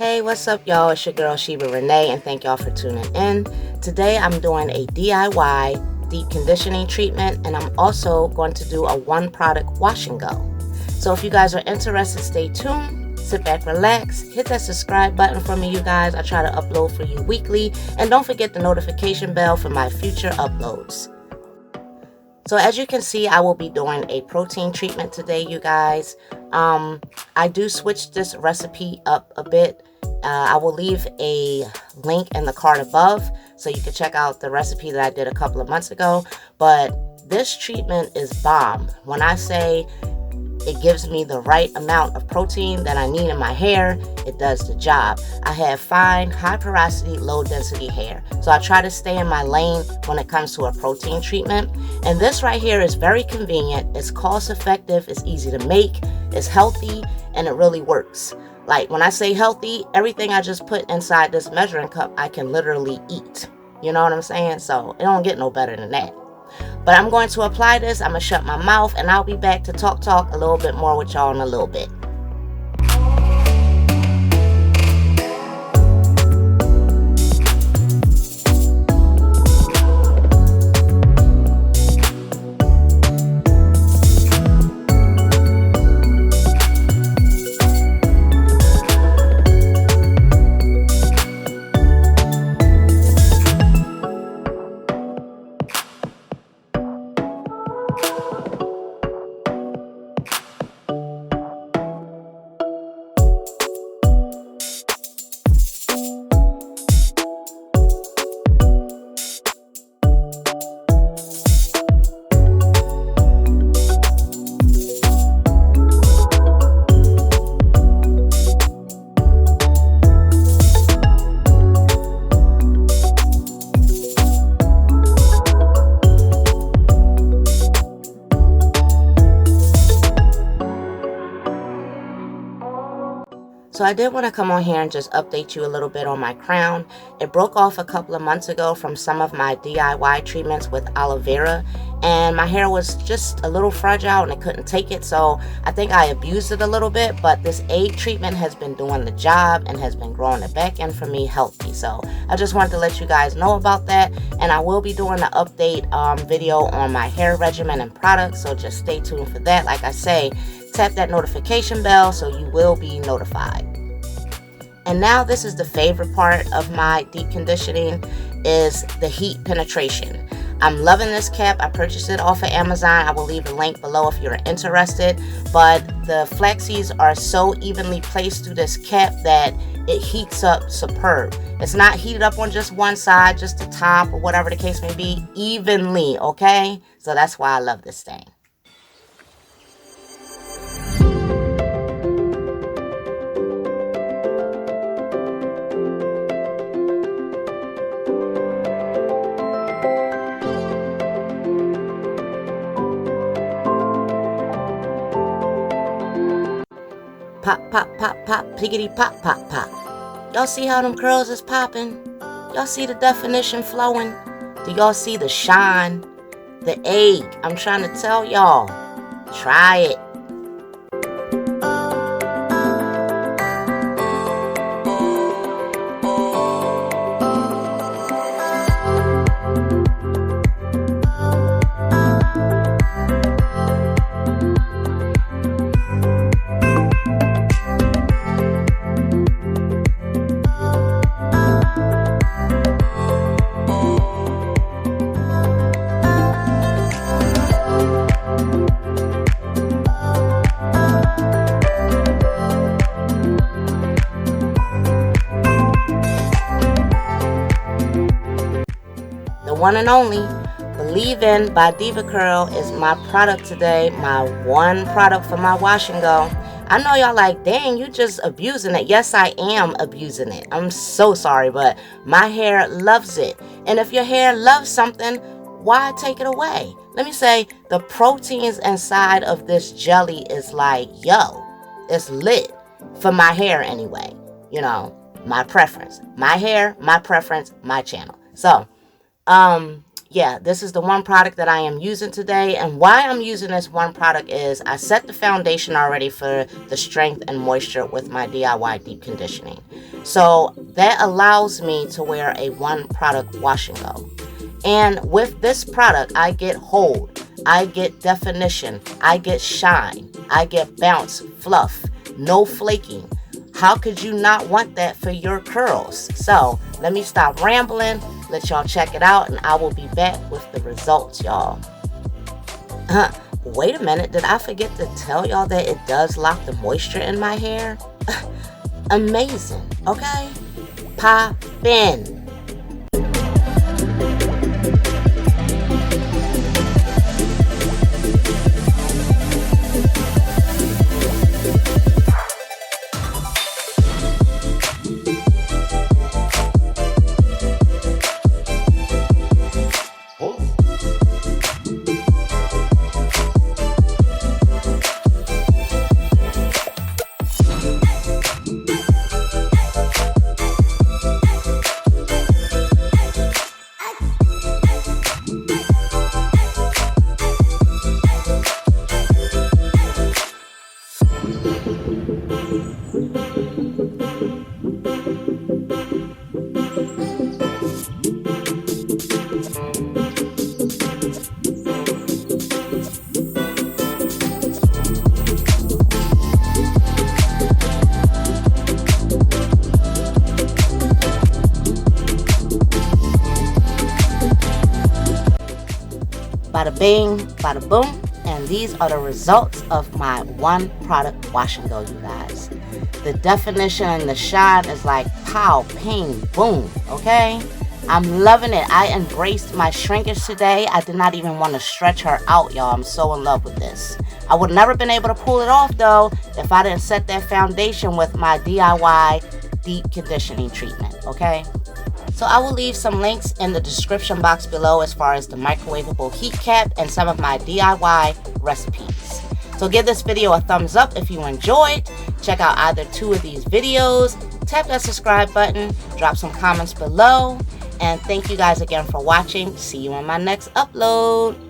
Hey, what's up, y'all? It's your girl Sheba Renee, and thank y'all for tuning in. Today I'm doing a DIY deep conditioning treatment, and I'm also going to do a one product wash and go. So if you guys are interested, stay tuned, sit back, relax, hit that subscribe button for me, you guys. I try to upload for you weekly, and don't forget the notification bell for my future uploads. So as you can see, I will be doing a protein treatment today, you guys. I do switch this recipe up a bit. I will leave a link in the card above so you can check out the recipe that I did a couple of months ago. But this treatment is bomb. When I say it gives me the right amount of protein that I need in my hair, it does the job. I have fine, high porosity, low density hair. So I try to stay in my lane when it comes to a protein treatment. And this right here is very convenient. It's cost effective. It's easy to make. It's healthy, and it really works. Like when I say healthy, everything I just put inside this measuring cup, I can literally eat. You know what I'm saying? So it don't get no better than that. But I'm going to apply this. I'm going to shut my mouth, and I'll be back to talk a little bit more with y'all in a little bit. So I did want to come on here and just update you a little bit on my crown. It broke off a couple of months ago from some of my DIY treatments with aloe vera, and my hair was just a little fragile and it couldn't take it. So I think I abused it a little bit, but this egg treatment has been doing the job and has been growing it back in for me healthy. So I just wanted to let you guys know about that, and I will be doing an update video on my hair regimen and products, so just stay tuned for that. Like I say, tap that notification bell so you will be notified. And now this is the favorite part of my deep conditioning, is the heat penetration. I'm loving this cap. I purchased it off of Amazon. I will leave a link below if you're interested. But the flax seeds are so evenly placed through this cap that it heats up superb. It's not heated up on just one side, just the top or whatever the case may be, evenly, okay? So that's why I love this thing. Pop, pop, pop, pop, piggity pop, pop, pop. Y'all see how them curls is popping? Y'all see the definition flowing? Do y'all see the shine? The egg. I'm trying to tell y'all. Try it. One and only Believe In by Diva Curl is my product today, my one product for my wash and go. I know y'all like, dang, you just abusing it. Yes, I am abusing it. I'm so sorry, but my hair loves it. And if your hair loves something, why take it away? Let me say, the proteins inside of this jelly is like, yo, it's lit for my hair anyway. You know, my preference. My hair, my preference, my channel. So, yeah, this is the one product that I am using today. And why I'm using this one product is I set the foundation already for the strength and moisture with my DIY deep conditioning. So that allows me to wear a one product wash and go. And with this product, I get hold, I get definition, I get shine, I get bounce, fluff, no flaking. How could you not want that for your curls? So let me stop rambling, let y'all check it out, and I will be back with the results, y'all. Wait a minute, did I forget to tell y'all that it does lock the moisture in my hair? Amazing, okay? Poppin'. Bada bing, bada boom, and these are the results of my one product wash and go, you guys. The definition and the shine is like pow, ping, boom, okay? I'm loving it. I embraced my shrinkage today. I did not even want to stretch her out, y'all. I'm so in love with this. I would never been able to pull it off though if I didn't set that foundation with my DIY deep conditioning treatment, okay? So I will leave some links in the description box below as far as the microwavable heat cap and some of my DIY recipes. So give this video a thumbs up if you enjoyed. Check out either two of these videos. Tap that subscribe button. Drop some comments below. And thank you guys again for watching. See you on my next upload.